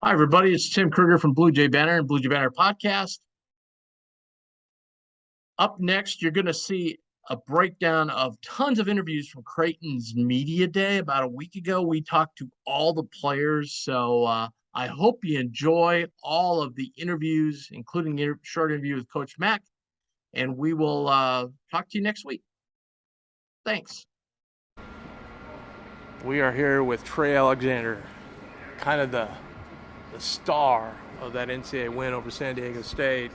Hi, everybody. It's Tim Kruger from Bluejay Banter and Bluejay Banter Podcast. Up next, you're going to see a breakdown of tons of interviews from Creighton's Media Day. About a week ago, we talked to all the players. So I hope you enjoy all of the interviews, including the short interview with Coach Mack. And we will talk to you next week. Thanks. We are here with Trey Alexander, kind of the star of that NCAA win over San Diego State.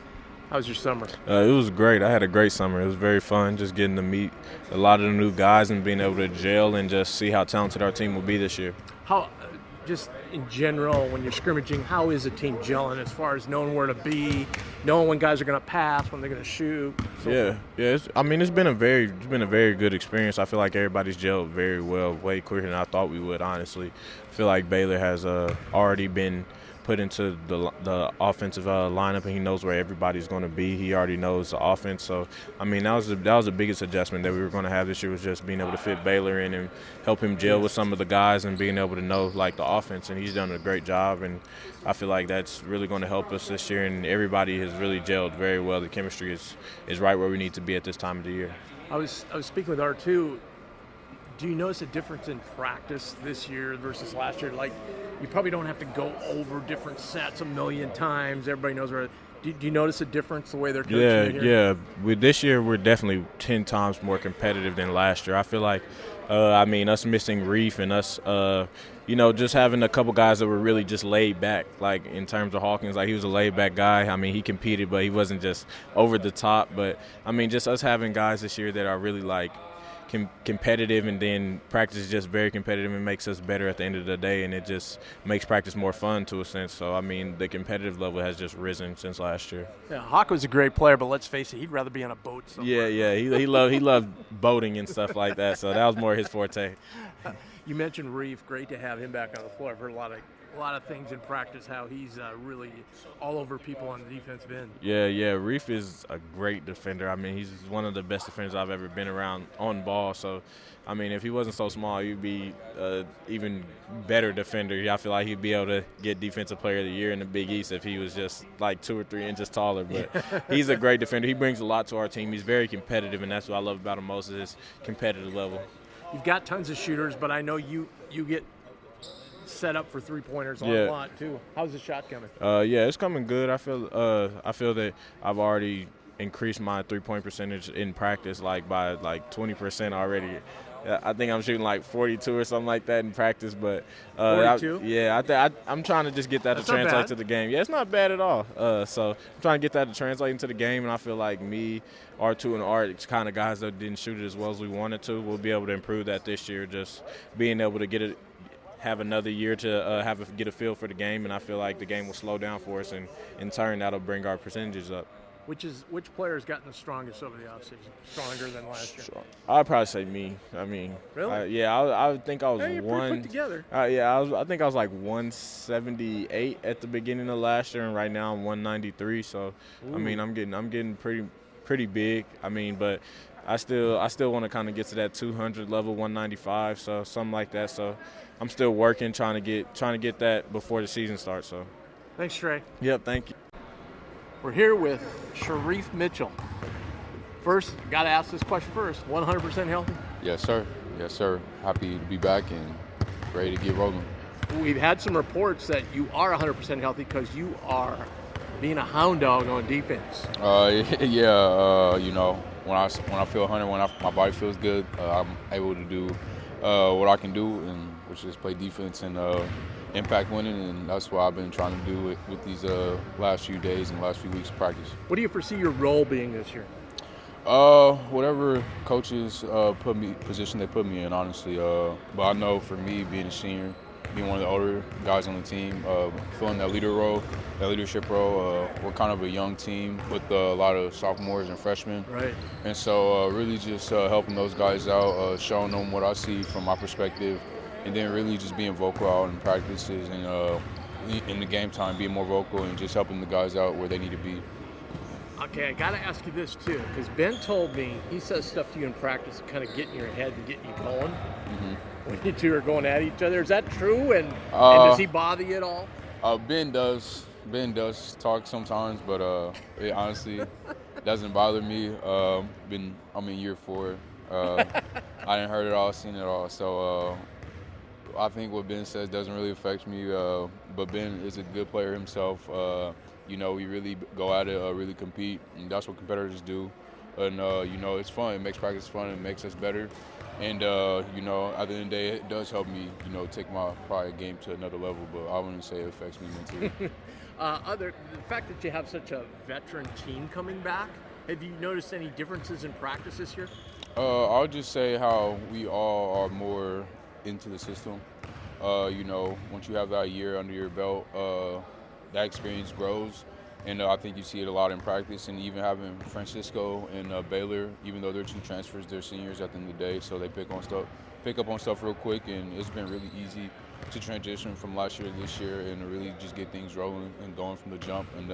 How was your summer? It was great. I had a great summer. It was very fun just getting to meet a lot of the new guys and being able to gel and just see how talented our team will be this year. How, just in general, when you're scrimmaging, how is a team gelling as far as knowing where to be, knowing when guys are going to pass, when they're going to shoot? Yeah. It's been a very good experience. I feel like everybody's gelled very well, way quicker than I thought we would. Honestly, I feel like Baylor has already been put into the offensive lineup, and he knows where everybody's going to be. He already knows the offense. So, that was the biggest adjustment that we were going to have this year, was just being able to fit Baylor in and help him gel with some of the guys and being able to know, the offense. And he's done a great job, and I feel like that's really going to help us this year. And everybody has really gelled very well. The chemistry is right where we need to be at this time of the year. I was speaking with R2. Do you notice a difference in practice this year versus last year? You probably don't have to go over different sets a million times. Everybody knows where. Do you notice a difference the way they're coaching here? Yeah. This year, we're definitely 10 times more competitive than last year. I feel like, us missing Reef and us, just having a couple guys that were really just laid back, in terms of Hawkins. He was a laid back guy. He competed, but he wasn't just over the top. But, just us having guys this year that are really, competitive, and then practice is just very competitive and makes us better at the end of the day, and it just makes practice more fun to a sense. So the competitive level has just risen since last year. Yeah, Hawk was a great player, but let's face it, he'd rather be on a boat somewhere. Yeah, he loved boating and stuff like that, so that was more his forte. You mentioned Reef. Great to have him back on the floor. I've heard a lot of things in practice, how he's really all over people on the defensive end. Yeah, Reef is a great defender. He's one of the best defenders I've ever been around on ball. So, if he wasn't so small, he'd be even better defender. I feel like he'd be able to get Defensive Player of the Year in the Big East if he was just 2 or 3 inches taller. But he's a great defender. He brings a lot to our team. He's very competitive, and that's what I love about him most, is his competitive level. You've got tons of shooters, but I know you get set up for three-pointers a lot too. How's the shot coming? It's coming good. I feel that I've already increased my three-point percentage in practice by 20% already. I think I'm shooting 42 or something like that in practice, but 42? I'm trying to just get that to translate to the game. Yeah, it's not bad at all. So I'm trying to get that to translate into the game, and I feel like me, R2, and Art, it's kind of guys that didn't shoot it as well as we wanted to. We'll be able to improve that this year, just being able to have another year to get a feel for the game, and I feel like the game will slow down for us, and in turn that'll bring our percentages up. Which player has gotten the strongest over the offseason? Stronger than last year? I'd probably say me. Really? I think I was you're pretty put together. I think I was 178 at the beginning of last year, and right now I'm 193. So, ooh. I'm getting pretty big. But I still want to kind of get to that 200 level, 195, so something like that. So I'm still working, trying to get that before the season starts. So, thanks, Trey. Yep, thank you. We're here with Shereef Mitchell. First, got to ask this question first. 100% healthy? Yes, sir. Happy to be back and ready to get rolling. We've had some reports that you are 100% healthy because you are being a hound dog on defense. When I feel 100, when my body feels good, I'm able to do what I can do, and which is play defense and impact winning, and that's what I've been trying to do with these last few days and last few weeks of practice. What do you foresee your role being this year? Whatever coaches position they put me in, honestly. But I know for me, being a senior, being one of the older guys on the team, filling that leadership role. We're kind of a young team with a lot of sophomores and freshmen. Right. And so really just helping those guys out, showing them what I see from my perspective, and then really just being vocal out in practices and in the game time, being more vocal and just helping the guys out where they need to be. Okay, I got to ask you this too, because Ben told me he says stuff to you in practice to kind of get in your head and get you going. Mm-hmm. When you two are going at each other. Is that true? And does he bother you at all? Ben does talk sometimes, but it honestly doesn't bother me. I'm in year 4. I didn't heard it all, seen it all. So I think what Ben says doesn't really affect me. But Ben is a good player himself. We really go at it, really compete, and that's what competitors do. And it's fun. It makes practice fun. It makes us better. And at the end of the day, it does help me, take my probably game to another level. But I wouldn't say it affects me mentally. The fact that you have such a veteran team coming back, have you noticed any differences in practice this year? I'll just say how we all are more into the system. Once you have that year under your belt, that experience grows. And I think you see it a lot in practice, and even having Francisco and Baylor, even though they're 2 transfers, they're seniors at the end of the day, so they pick up on stuff real quick, and it's been really easy to transition from last year to this year and to really just get things rolling and going from the jump. And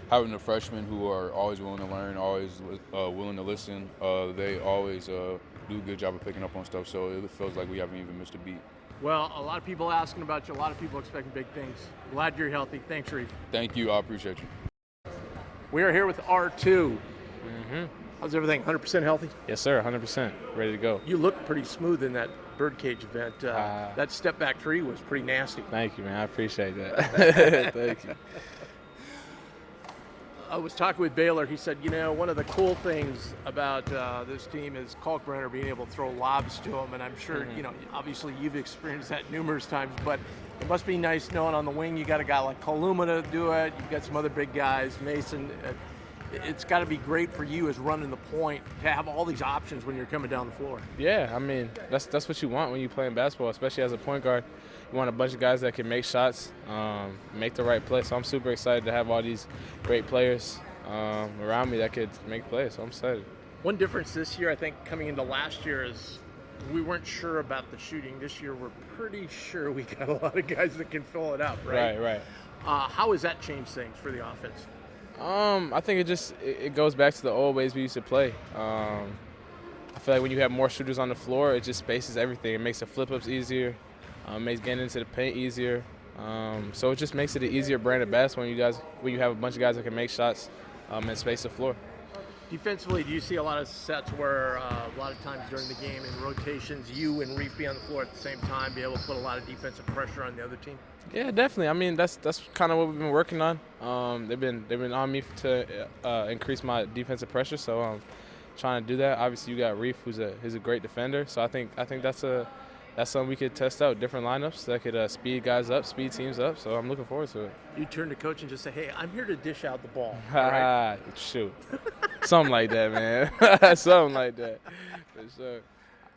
having the freshmen who are always willing to learn, always willing to listen, they always do a good job of picking up on stuff, so it feels like we haven't even missed a beat. Well, a lot of people asking about you, a lot of people expecting big things. Glad you're healthy. Thanks, Shereef. Thank you. I appreciate you. We are here with R2. How's everything? 100% healthy? Yes, sir. 100%. Ready to go. You looked pretty smooth in that birdcage event. That step back 3 was pretty nasty. Thank you, man. I appreciate that. Thank you. I was talking with Baylor. He said, one of the cool things about this team is Kalkbrenner being able to throw lobs to him. And I'm sure, obviously you've experienced that numerous times, but it must be nice knowing on the wing you got a guy like Kaluma to do it. You've got some other big guys, Mason. It's got to be great for you as running the point to have all these options when you're coming down the floor. Yeah, I mean, that's what you want when you're playing basketball, especially as a point guard. You want a bunch of guys that can make shots, make the right play. So I'm super excited to have all these great players around me that could make plays. So I'm excited. One difference this year, I think, coming into last year is we weren't sure about the shooting. This year, we're pretty sure we got a lot of guys that can fill it up, right? Right. How has that changed things for the offense? I think it goes back to the old ways we used to play. I feel like when you have more shooters on the floor, it just spaces everything. It makes the flip-ups easier. Makes getting into the paint easier. So it just makes it an easier brand of basketball when you have a bunch of guys that can make shots and space the floor. Defensively, do you see a lot of sets where a lot of times during the game in rotations, you and Reef be on the floor at the same time, be able to put a lot of defensive pressure on the other team? Yeah, definitely. I mean, that's kind of what we've been working on. They've been on me to increase my defensive pressure, so I'm trying to do that. Obviously, you got Reef, who's a great defender, so I think that's something we could test out, different lineups that could speed guys up, speed teams up. So I'm looking forward to it. You turn to coach and just say, "Hey, I'm here to dish out the ball." Right? Shoot, something like that, man. Something like that, for sure.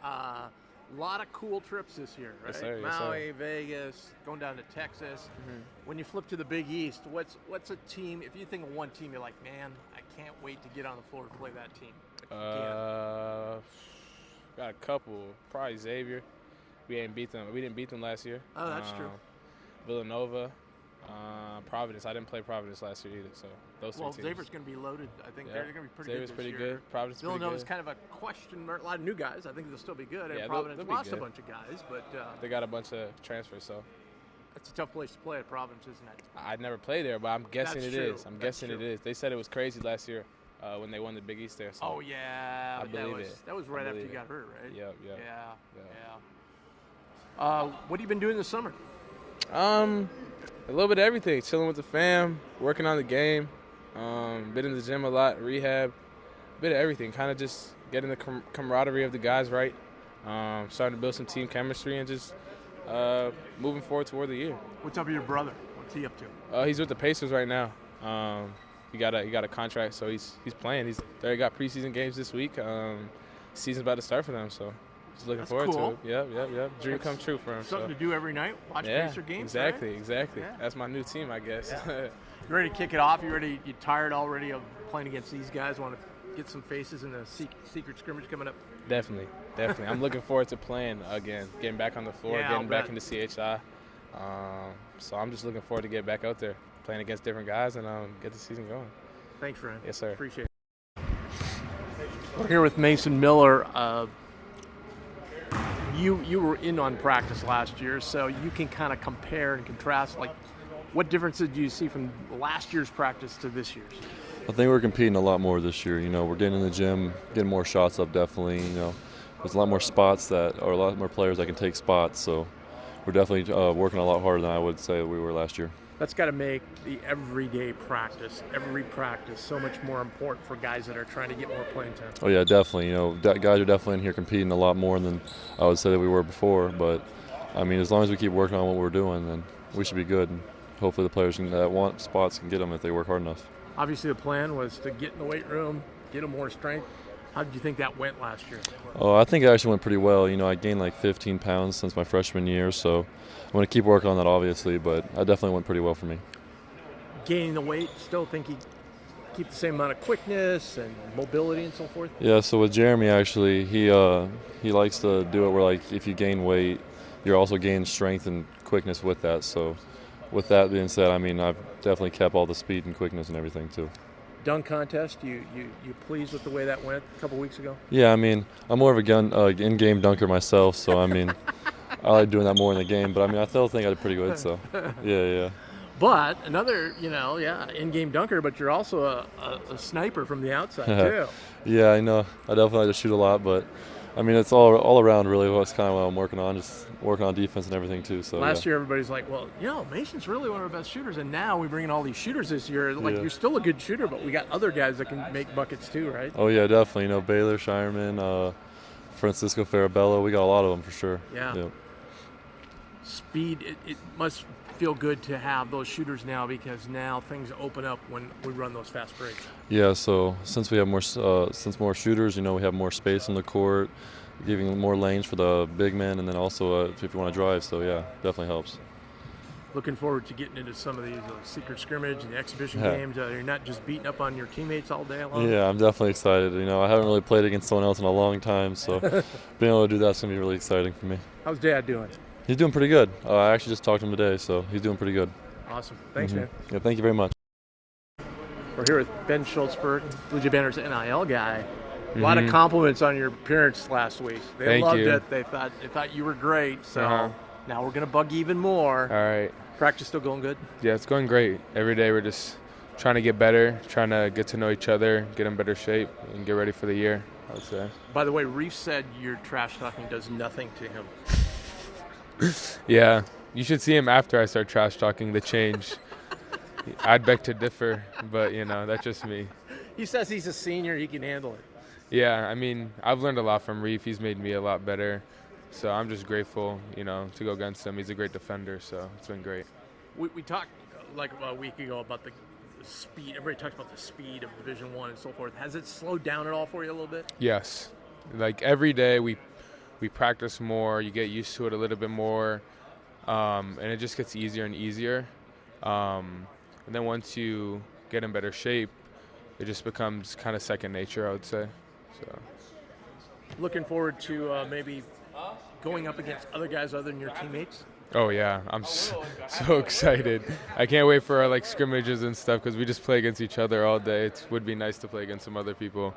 A lot of cool trips this year, right? Yes, sir. Maui, Vegas, going down to Texas. When you flip to the Big East, what's a team? If you think of one team, you're like, "Man, I can't wait to get on the floor to play that team." Got a couple. Probably Xavier. We didn't beat them last year. Oh, that's true. Villanova, Providence. I didn't play Providence last year either. So those two teams. Xavier's going to be loaded. I think they're going to be pretty Xavier's good this pretty year. good. Providence Villanova's pretty good. kind of a question mark. A lot of new guys. I think they'll still be good. Yeah, and Providence they'll be lost good. a bunch of guys, but they got a bunch of transfers. So it's a tough place to play at Providence, isn't it? I never played there, but I'm guessing That's it true. is. I'm guessing it is. They said it was crazy last year when they won the Big East there. So Oh yeah, I believe it. That was right after you believe got hurt, right? Yep. What have you been doing this summer? A little bit of everything. Chilling with the fam, working on the game. Been in the gym a lot, rehab, a bit of everything. Kind of just getting the camaraderie of the guys right. Starting to build some team chemistry and just moving forward toward the year. What's up with your brother? What's he up to? He's with the Pacers right now. He got a contract, so he's playing. They got preseason games this week. Season's about to start for them, so just looking forward to it. Yep. Dream come true for him. Something to do every night. Watch Pacer games. Exactly. Right? Yeah. That's my new team, I guess. Yeah. You ready to kick it off? You tired already of playing against these guys? Want to get some faces in the secret scrimmage coming up? Definitely. I'm looking forward to playing again, getting back on the floor, getting back into CHI. So I'm just looking forward to get back out there, playing against different guys, and get the season going. Thanks, Fran. Yes, sir. Appreciate it. We're here with Mason Miller. You were in on practice last year, so you can kind of compare and contrast. Like, What differences do you see from last year's practice to this year's? I think we're competing a lot more this year. We're getting in the gym, getting more shots up definitely. There's a lot more spots or a lot more players that can take spots. So we're definitely working a lot harder than I would say we were last year. That's got to make the every practice so much more important for guys that are trying to get more playing time. Oh, yeah, definitely. Guys are definitely in here competing a lot more than I would say that we were before. But, as long as we keep working on what we're doing, then we should be good. And hopefully the players that want spots can get them if they work hard enough. Obviously the plan was to get in the weight room, get them more strength. How did you think that went last year? Oh, I think it actually went pretty well. I gained like 15 pounds since my freshman year, so I'm going to keep working on that, obviously, but I definitely went pretty well for me. Gaining the weight, still think you keep the same amount of quickness and mobility and so forth? Yeah, so with Jeremy, actually, he likes to do it where, like, if you gain weight, you're also gaining strength and quickness with that. So with that being said, I've definitely kept all the speed and quickness and everything, too. Dunk contest, you pleased with the way that went a couple weeks ago? Yeah, I'm more of a in-game dunker myself, so I like doing that more in the game. But I still think I did pretty good. So yeah. But another, in-game dunker, but you're also a sniper from the outside too. Yeah, I know. I definitely like to shoot a lot, but it's all around really. What's kind of what I'm working on, just working on defense and everything too. So last year everybody's like, well, Mason's really one of our best shooters, and now we bring in all these shooters this year. Like you're still a good shooter, but we got other guys that can make buckets too, right? Oh yeah, definitely. Baylor Scheierman, Francisco Farabello, we got a lot of them for sure. Yeah. Speed. It must feel good to have those shooters now, because now things open up when we run those fast breaks. Yeah, so since we have more shooters, we have more space on the court, giving more lanes for the big men, and then also if you want to drive. So yeah, definitely helps. Looking forward to getting into some of these secret scrimmage and the exhibition games. You're not just beating up on your teammates all day long. Yeah, I'm definitely excited. I haven't really played against someone else in a long time, so being able to do that's going to be really exciting for me. How's Dad doing? He's doing pretty good. I actually just talked to him today, so he's doing pretty good. Awesome. Thanks, man. Yeah, thank you very much. We're here with Ben Shtolzberg, Bluejay Banter's NIL guy. A lot of compliments on your appearance last week. They loved it. They thought you were great. So now we're going to bug you even more. All right. Practice still going good? Yeah, it's going great. Every day we're just trying to get better, trying to get to know each other, get in better shape, and get ready for the year, I would say. By the way, Reef said your trash talking does nothing to him. Yeah, you should see him after I start trash talking, the change. I'd beg to differ, but that's just me. He says he's a senior, he can handle it. Yeah, I've learned a lot from Reef. He's made me a lot better, so I'm just grateful, to go against him. He's a great defender, so it's been great. We talked like a week ago about the speed. Everybody talks about the speed of Division I and so forth. Has it slowed down at all for you a little bit? Yes, like every day we practice more, you get used to it a little bit more, and it just gets easier and easier. And then once you get in better shape, it just becomes kind of second nature, I would say. So, looking forward to maybe going up against other guys other than your teammates? Oh, yeah. I'm so excited. I can't wait for our scrimmages and stuff, because we just play against each other all day. It would be nice to play against some other people.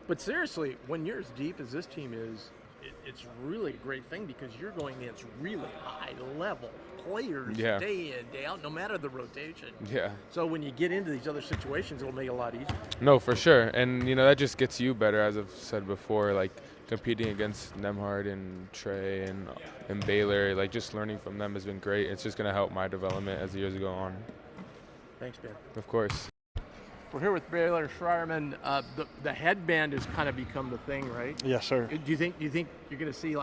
But seriously, when you're as deep as this team is, it's really a great thing, because you're going against really high-level players day in, day out, no matter the rotation. Yeah. So when you get into these other situations, it'll make it a lot easier. No, for sure. And, that just gets you better, as I've said before, competing against Nembhard and Trey and Baylor, just learning from them has been great. It's just going to help my development as the years go on. Thanks, Ben. Of course. We're here with Baylor Scheierman. The headband has kind of become the thing, right? Yes, sir. Do you think you're going to see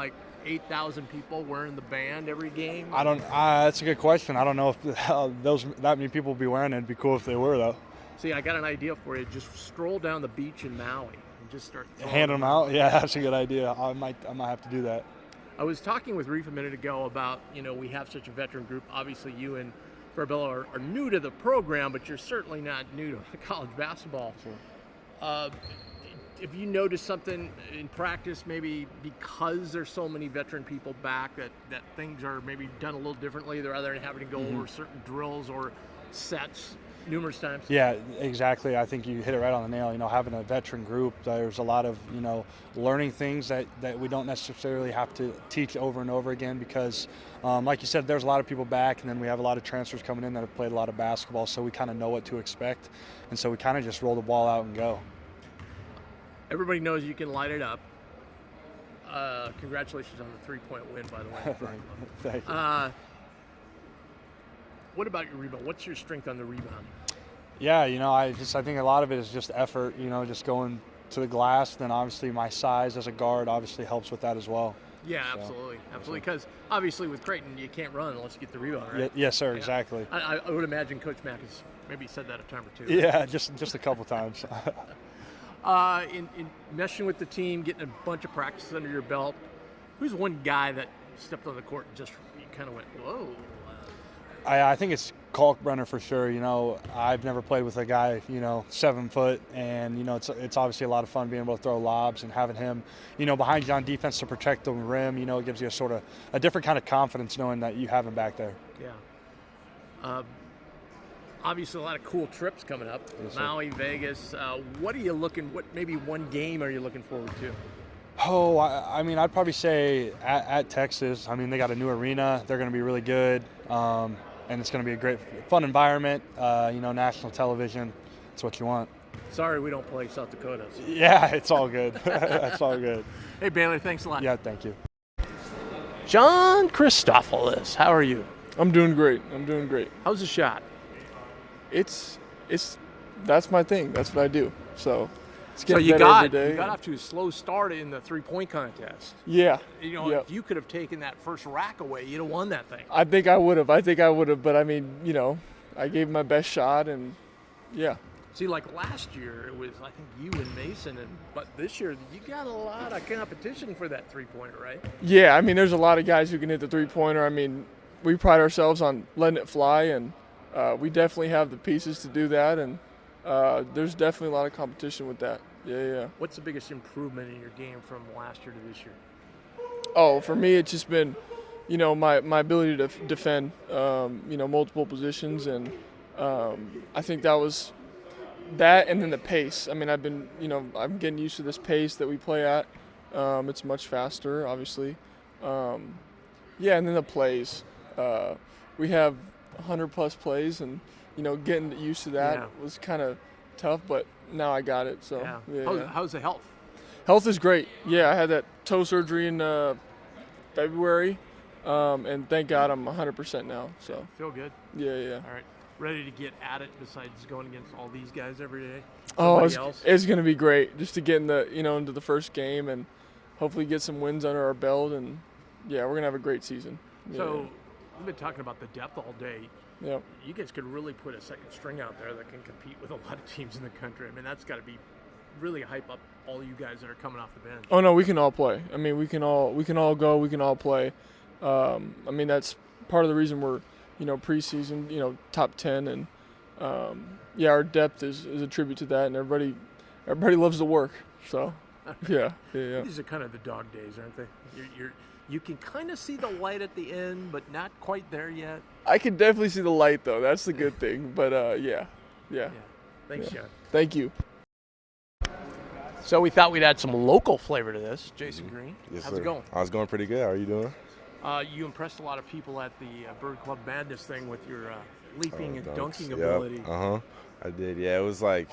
8,000 people wearing the band every game? I don't. That's a good question. I don't know if that many people will be wearing it. It'd be cool if they were, though. See, I got an idea for you. Just stroll down the beach in Maui and just start handing them out. Yeah, that's a good idea. I might have to do that. I was talking with Reef a minute ago about we have such a veteran group. Obviously, you and Farabello are new to the program, but you're certainly not new to college basketball. Sure. If you notice something in practice, maybe because there's so many veteran people back, that things are maybe done a little differently, they're either having to go over certain drills, or sets numerous times. Yeah, exactly. I think you hit it right on the nail. Having a veteran group, there's a lot of, learning things that we don't necessarily have to teach over and over again because, like you said, there's a lot of people back, and then we have a lot of transfers coming in that have played a lot of basketball, so we kind of know what to expect. And so we kind of just roll the ball out and go. Everybody knows you can light it up. Congratulations on the three-point win, by the way. Thank you. What about your rebound? What's your strength on the rebounding? Yeah, I think a lot of it is just effort, just going to the glass. Then obviously my size as a guard obviously helps with that as well. Yeah, absolutely. Because obviously with Creighton, you can't run unless you get the rebound, right? Yes, sir, exactly. I would imagine Coach Mack has maybe said that a time or two. Yeah, just a couple times. In meshing with the team, getting a bunch of practices under your belt, who's one guy that stepped on the court and just you kind of went, whoa? I think it's Kalkbrenner for sure. I've never played with a guy, 7 foot, and it's obviously a lot of fun being able to throw lobs and having him, behind you on defense to protect the rim. It gives you a sort of a different kind of confidence knowing that you have him back there. Yeah. Obviously, a lot of cool trips coming up. Yes, Maui, Vegas. What maybe one game are you looking forward to? Oh, I'd probably say at Texas. They got a new arena. They're going to be really good. And it's going to be a great, fun environment, national television. That's what you want. Sorry we don't play South Dakota. Yeah, it's all good. That's all good. Hey, Baylor, thanks a lot. Yeah, thank you. John Christofilis, how are you? I'm doing great. How's the shot? That's my thing. That's what I do. So it's getting you better every day. You got off to a slow start in the three-point contest. Yeah. If you could have taken that first rack away, you'd have won that thing. I think I would have. But I gave my best shot, and yeah. See, like last year, it was I think you and Mason, but this year you got a lot of competition for that three-pointer, right? Yeah. There's a lot of guys who can hit the three-pointer. We pride ourselves on letting it fly, and we definitely have the pieces to do that, and there's definitely a lot of competition with that. Yeah. What's the biggest improvement in your game from last year to this year? Oh, for me, it's just been, my ability to defend, multiple positions, and I think that was that, and then the pace. I've been, I'm getting used to this pace that we play at. It's much faster, obviously. And then the plays. We have 100+ plays, and getting used to that was kind of tough, but now I got it. So How's the health? Health is great. Yeah, I had that toe surgery in February, and thank God I'm 100% now. So feel good. Yeah. All right, ready to get at it. Besides going against all these guys every day. It's gonna be great just to get in the into the first game and hopefully get some wins under our belt, and we're gonna have a great season. So we've been talking about the depth all day. Yeah. You guys could really put a second string out there that can compete with a lot of teams in the country. That's got to be really hype up all you guys that are coming off the bench. Oh no, we can all play. We can all go. We can all play. That's part of the reason we're preseason top 10, and our depth is a tribute to that, and everybody loves the work. So yeah. These are kind of the dog days, aren't they? You can kind of see the light at the end, but not quite there yet. I can definitely see the light, though. That's the good thing. But, yeah. Thanks, John. Thank you. So we thought we'd add some local flavor to this. Jasen Green, yes, how's sir. it going? It's going pretty good. How are you doing? You impressed a lot of people at the Bird Club Madness thing with your leaping and dunking ability. I did. Yeah, it was like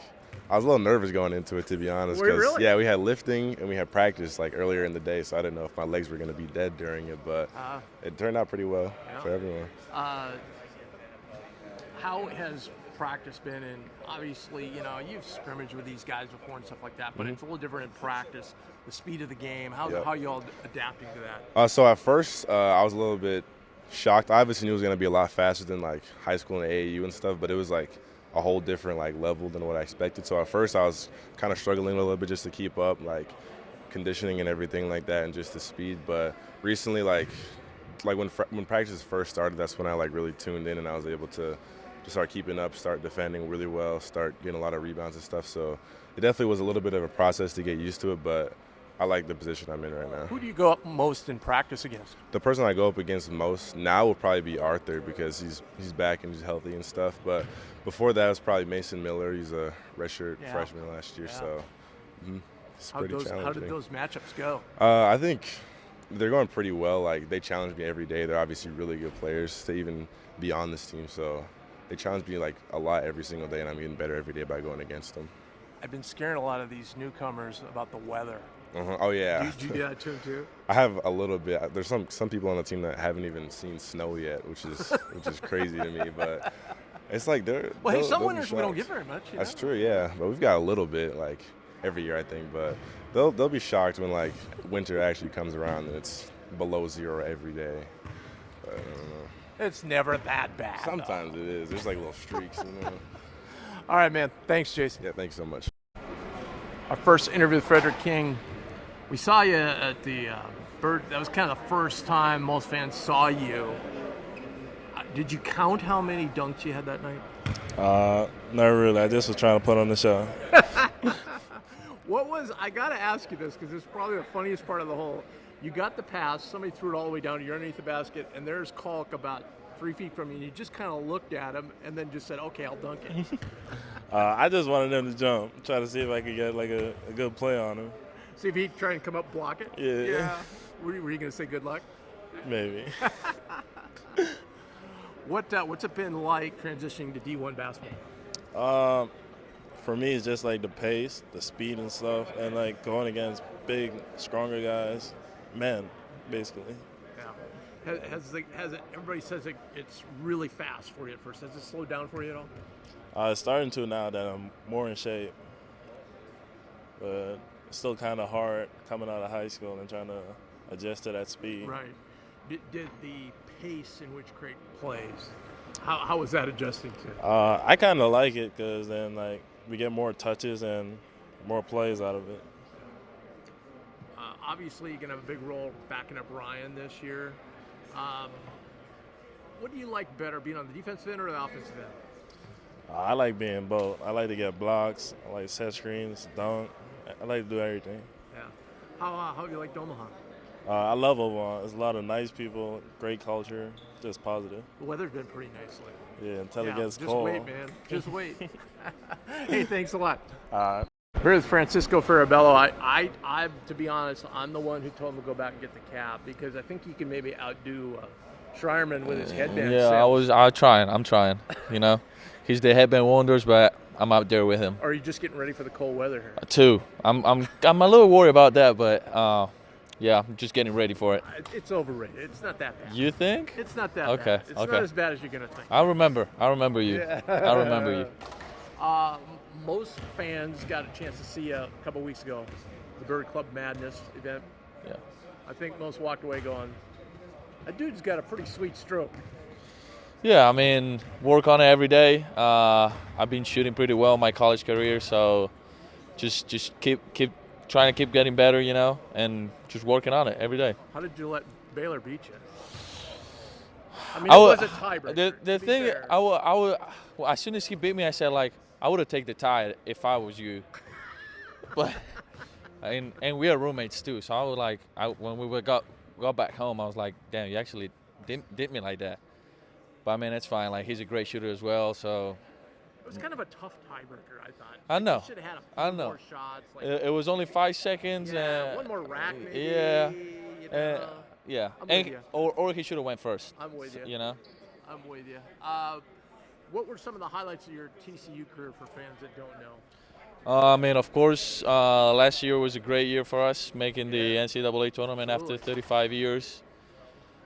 I was a little nervous going into it, to be honest. Were you really? Yeah, we had lifting and we had practice earlier in the day, so I didn't know if my legs were going to be dead during it, but it turned out pretty well for everyone. How has practice been? And obviously, you've scrimmaged with these guys before and stuff like that, but it's a little different in practice. The speed of the game. How are you all adapting to that? So at first, I was a little bit shocked. I obviously knew it was going to be a lot faster than high school and AAU and stuff, but it was a whole different level than what I expected. So at first I was kind of struggling a little bit just to keep up conditioning and everything like that, and just the speed. But recently, when practice first started, that's when I really tuned in, and I was able to start keeping up, start defending really well, start getting a lot of rebounds and stuff. So it definitely was a little bit of a process to get used to it, but I like the position I'm in right now. Who do you go up most in practice against? The person I go up against most now will probably be Arthur because he's back and he's healthy and stuff. But before that, it was probably Mason Miller. He's a redshirt freshman last year, so it's pretty challenging. How did those matchups go? I think they're going pretty well. Like, they challenge me every day. They're obviously really good players to even be on this team. So they challenge me like a lot every single day, and I'm getting better every day by going against them. I've been scaring a lot of these newcomers about the weather. Oh yeah. Do you do that to them too? I have a little bit. There's some people on the team that haven't even seen snow yet, which is crazy to me. But it's like hey, some winters we don't get very much. That's true, yeah. But we've got a little bit like every year, I think. But they'll be shocked when like winter actually comes around and it's below 0 every day. But I don't know. It's never that bad. Sometimes it is. There's like little streaks, you know. All right, man. Thanks, Jason. Yeah, thanks so much. Our first interview with Frederick King. We saw you at the Bird. That was kind of the first time most fans saw you. Did you count how many dunks you had that night? Not really. I just was trying to put on the show. I got to ask you this because it's probably the funniest part of the whole. You got the pass, somebody threw it all the way down, you're underneath the basket, and there's Kalk about 3 feet from you, and you just kind of looked at him and then just said, okay, I'll dunk it. I just wanted them to jump, try to see if I could get like a good play on him. See if he'd try and come up, block it? Yeah. Were you going to say good luck? Maybe. What's it been like transitioning to D1 basketball? For me, it's just like the pace, the speed and stuff, and like going against big, stronger guys, men, basically. Yeah. Has it? Everybody says it's really fast for you at first. Has it slowed down for you at all? It's starting to now that I'm more in shape, but it's still kind of hard coming out of high school and trying to adjust to that speed. Right. Did the pace in which Creighton plays, how was that adjusting to? I kind of like it because then like we get more touches and more plays out of it. Obviously, you're going to have a big role backing up Ryan this year. What do you like better, being on the defensive end or the offensive end? I like being both. I like to get blocks. I like set screens, dunk. I like to do everything. Yeah. How do you like Omaha? I love Omaha. There's a lot of nice people, great culture, just positive. The weather's been pretty nice lately. Yeah, until it gets just cold. Just wait, man. Just wait. Hey, thanks a lot. All right. Here with Francisco Farabello. I, to be honest, I'm the one who told him to go back and get the cap because I think he can maybe outdo Scheierman with his headband. Yeah, I'm trying. You know, he's the headband wonders, but I'm out there with him. Or are you just getting ready for the cold weather here? Too. I'm a little worried about that, but yeah, I'm just getting ready for it. It's overrated. It's not that bad. You think? It's not that okay. bad. It's okay. not as bad as you're gonna think. I remember you. Yeah. I remember you. Most fans got a chance to see you a couple weeks ago, the Bird Club Madness event. Yeah. I think most walked away going, that dude's got a pretty sweet stroke. Yeah, I mean, work on it every day. I've been shooting pretty well in my college career, so just keep trying to keep getting better, you know, and just working on it every day. How did you let Baylor beat you? I mean, it was a tiebreaker. The thing, I would, as soon as he beat me, I said, like, I would have taken the tie if I was you. But and we are roommates too, so I was like, when we got back home, I was like, damn, you actually did me like that. But I mean, it's fine. Like, he's a great shooter as well, so. It was kind of a tough tiebreaker, I thought. I know. You should have had a few more shots. Like, it was only 5 seconds. Yeah, one more rack maybe. Yeah. You know. Yeah. I'm with you. Or he should have went first. I'm with you. You know. I'm with you. What were some of the highlights of your TCU career for fans that don't know? I mean, of course, last year was a great year for us, making the NCAA tournament after 35 years.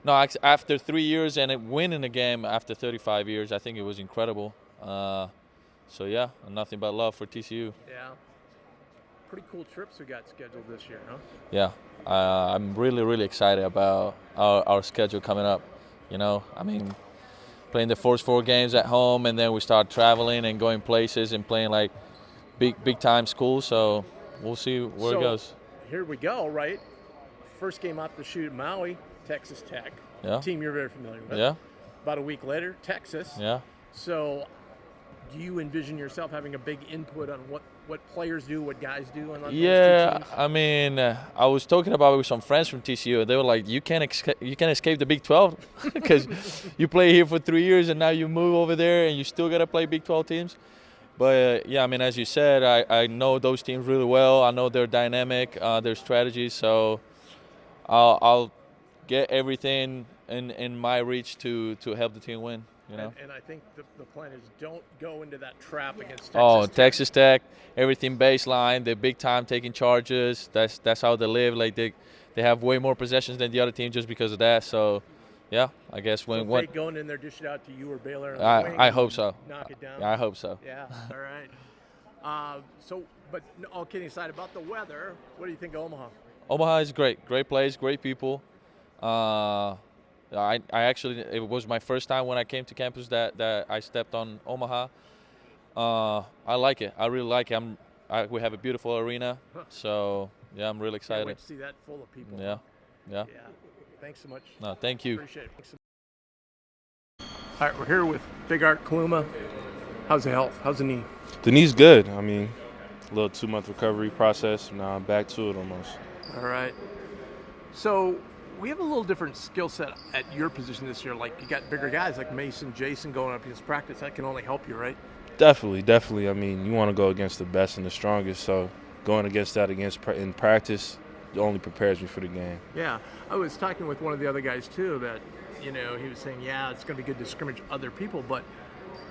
No, after 3 years and winning a game after 35 years, I think it was incredible. So, yeah, nothing but love for TCU. Yeah. Pretty cool trips we got scheduled this year, huh? Yeah. I'm really, really excited about our schedule coming up. You know, I mean, playing the first 4 games at home, and then we start traveling and going places and playing, like, big time schools. So we'll see where it goes. Here we go, right? First game out the chute at Maui, Texas Tech. Yeah. Team you're very familiar with. Yeah. About a week later, Texas. Yeah. So do you envision yourself having a big input on what players do, what guys do on those two Yeah, teams? I mean, I was talking about it with some friends from TCU. They were like, you can't escape the Big 12 because you play here for 3 years and now you move over there and you still got to play Big 12 teams. But, yeah, I mean, as you said, I know those teams really well. I know their dynamic, their strategies. So I'll get everything in my reach to help the team win. You know? And I think the plan is don't go into that trap against Texas Tech. Texas Tech, everything baseline. They're big time taking charges. That's how they live. Like they have way more possessions than the other team just because of that. So, yeah, I guess when so Fake going in there, dish it out to you or Baylor. I hope so. Knock it down. Yeah, I hope so. Yeah. All right. But all kidding aside about the weather, what do you think of Omaha? Omaha is great place, great people. I actually, it was my first time when I came to campus that I stepped on Omaha. I like it. I really like it. We have a beautiful arena, so yeah, I'm really excited. Can't wait to see that full of people. Yeah. Thanks so much. No, thank you. Appreciate it. All right, we're here with Big Art Kaluma. How's the health? How's the knee? The knee's good. I mean, a little 2-month recovery process. Now I'm back to it almost. All right. So we have a little different skill set at your position this year. Like you got bigger guys like Mason, Jasen going up against practice. That can only help you, right? Definitely. I mean, you want to go against the best and the strongest. So going against that in practice only prepares me for the game. Yeah. I was talking with one of the other guys too that, he was saying, yeah, it's going to be good to scrimmage other people. But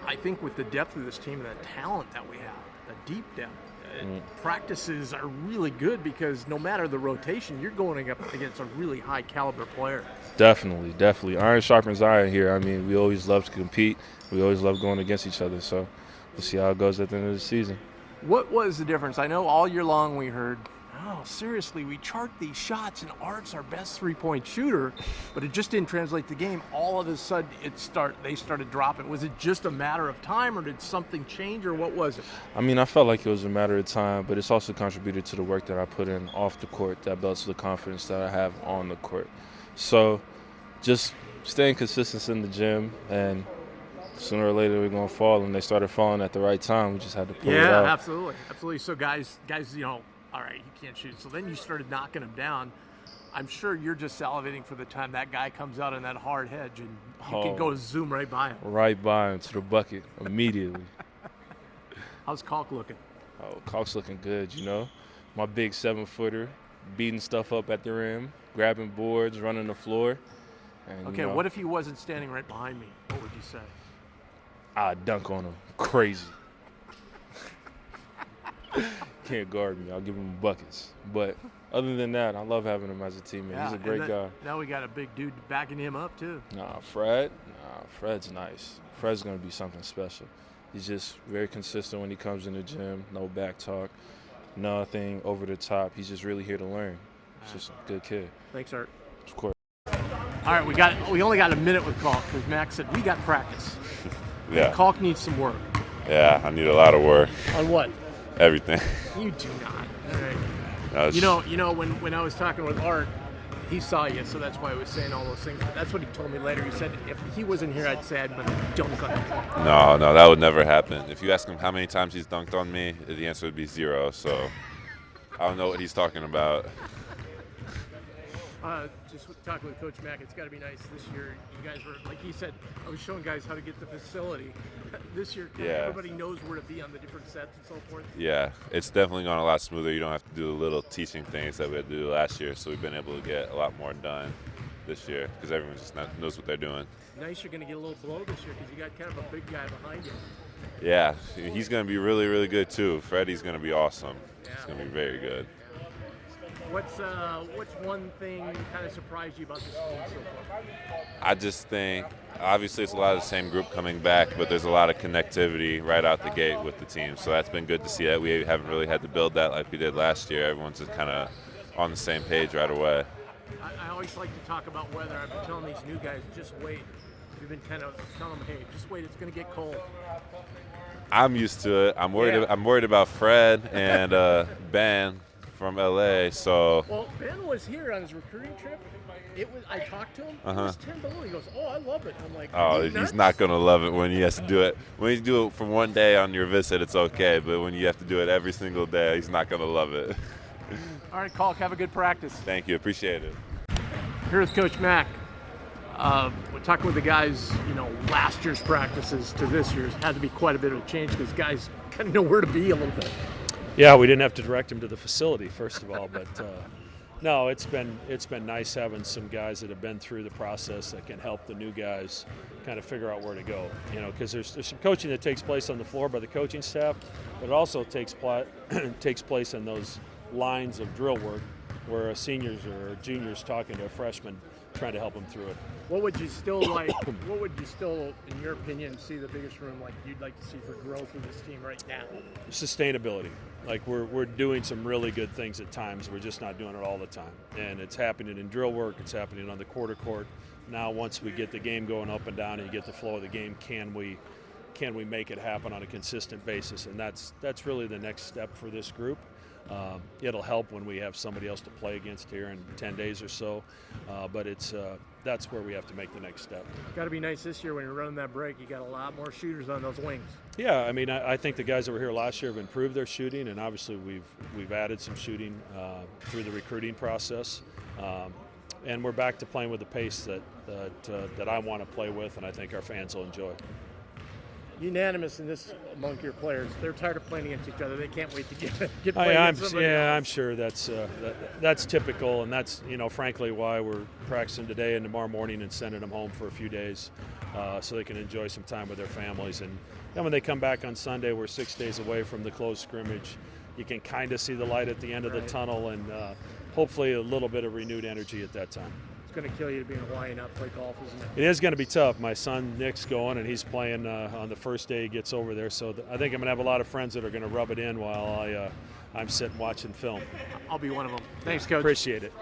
I think with the depth of this team and the talent that we have, the deep depth, practices are really good because no matter the rotation, you're going up against a really high caliber player. Definitely. Iron sharpens iron here. I mean, we always love to compete. We always love going against each other. So we'll see how it goes at the end of the season. What was the difference? I know all year long we heard, seriously, we chart these shots and Art's our best three-point shooter, but it just didn't translate the game. All of a sudden, they started dropping. Was it just a matter of time, or did something change, or what was it? I mean, I felt like it was a matter of time, but it's also contributed to the work that I put in off the court that builds the confidence that I have on the court. So just staying consistent in the gym, and sooner or later we're going to fall, and they started falling at the right time. We just had to pull it out. Yeah, absolutely. So guys, all right, you can't shoot. So then you started knocking them down. I'm sure you're just salivating for the time that guy comes out in that hard hedge and you can go zoom right by him. Right by him to the bucket immediately. How's Kalk looking? Kalk's looking good, My big 7-footer, beating stuff up at the rim, grabbing boards, running the floor. And, okay, what if he wasn't standing right behind me? What would you say? I'd dunk on him. Crazy. Can't guard me. I'll give him buckets. But other than that, I love having him as a teammate. Yeah, he's a great guy. Now we got a big dude backing him up, too. Fred's nice. Fred's going to be something special. He's just very consistent when he comes in the gym. No back talk. Nothing over the top. He's just really here to learn. He's just a good kid. Thanks, Art. Of course. All right, we only got a minute with Kalk because Max said we got practice. Yeah. Kalk needs some work. Yeah, I need a lot of work. On what? Everything. You do not. All right. No, when I was talking with Art, he saw you, so that's why I was saying all those things. But that's what he told me later. He said, if he wasn't here, I'd say I'm going to dunk on him. No, that would never happen. If you ask him how many times he's dunked on me, the answer would be 0. So I don't know what he's talking about. Just talking with Coach Mack, it's got to be nice this year. You guys were, like he said, I was showing guys how to get the facility. This year, everybody knows where to be on the different sets and so forth. Yeah, it's definitely gone a lot smoother. You don't have to do the little teaching things that we had to do last year. So we've been able to get a lot more done this year because everyone just knows what they're doing. Nice you're going to get a little blow this year because you got kind of a big guy behind you. Yeah, he's going to be really, really good too. Freddie's going to be awesome. He's going to be very good. What's one thing kind of surprised you about this team so far? I just think, obviously it's a lot of the same group coming back, but there's a lot of connectivity right out the gate with the team. So that's been good to see that. We haven't really had to build that like we did last year. Everyone's just kind of on the same page right away. I always like to talk about weather. I've been telling these new guys, just wait. We've been kind of telling them, hey, just wait, it's going to get cold. I'm used to it. I'm worried about Fred and Ben. from LA. So Well, Ben was here on his recruiting trip. I talked to him. It was 10 below. He goes, "Oh, I love it." I'm like, oh, he's not gonna love it when he has to do it. When you do it for one day on your visit, it's okay. But when you have to do it every single day, he's not gonna love it. All right, Kalk, have a good practice. Thank you, appreciate it. Here's Coach Mack. We're talking with the guys, last year's practices to this year's had to be quite a bit of a change because guys kind of know where to be a little bit. Yeah, we didn't have to direct them to the facility, first of all, but no, it's been nice having some guys that have been through the process that can help the new guys kind of figure out where to go. Because there's some coaching that takes place on the floor by the coaching staff, but it also takes place in those lines of drill work where seniors or juniors talking to a freshman trying to help them through it. What would you still like? What would you still, in your opinion, see the biggest room like you'd like to see for growth with this team right now? Sustainability. Like we're doing some really good things at times. We're just not doing it all the time, and it's happening in drill work. It's happening on the quarter court. Now, once we get the game going up and down, and you get the flow of the game, can we make it happen on a consistent basis? And that's really the next step for this group. It'll help when we have somebody else to play against here in 10 days or so, but that's where we have to make the next step. Got to be nice this year when you're running that break. You got a lot more shooters on those wings. Yeah, I mean, I think the guys that were here last year have improved their shooting, and obviously we've added some shooting through the recruiting process, and we're back to playing with the pace that I want to play with, and I think our fans will enjoy. Unanimous in this among your players. They're tired of playing against each other. They can't wait to get playing against somebody else. I'm sure that's typical, and that's frankly why we're practicing today and tomorrow morning and sending them home for a few days so they can enjoy some time with their families. And then when they come back on Sunday, we're 6 days away from the closed scrimmage. You can kind of see the light at the end of the tunnel, and hopefully a little bit of renewed energy at that time. It's going to kill you to be in Hawaii and not play golf, isn't it? It is going to be tough. My son Nick's going, and he's playing on the first day he gets over there. So I think I'm going to have a lot of friends that are going to rub it in while I'm sitting watching film. I'll be one of them. Thanks, Coach. Appreciate it.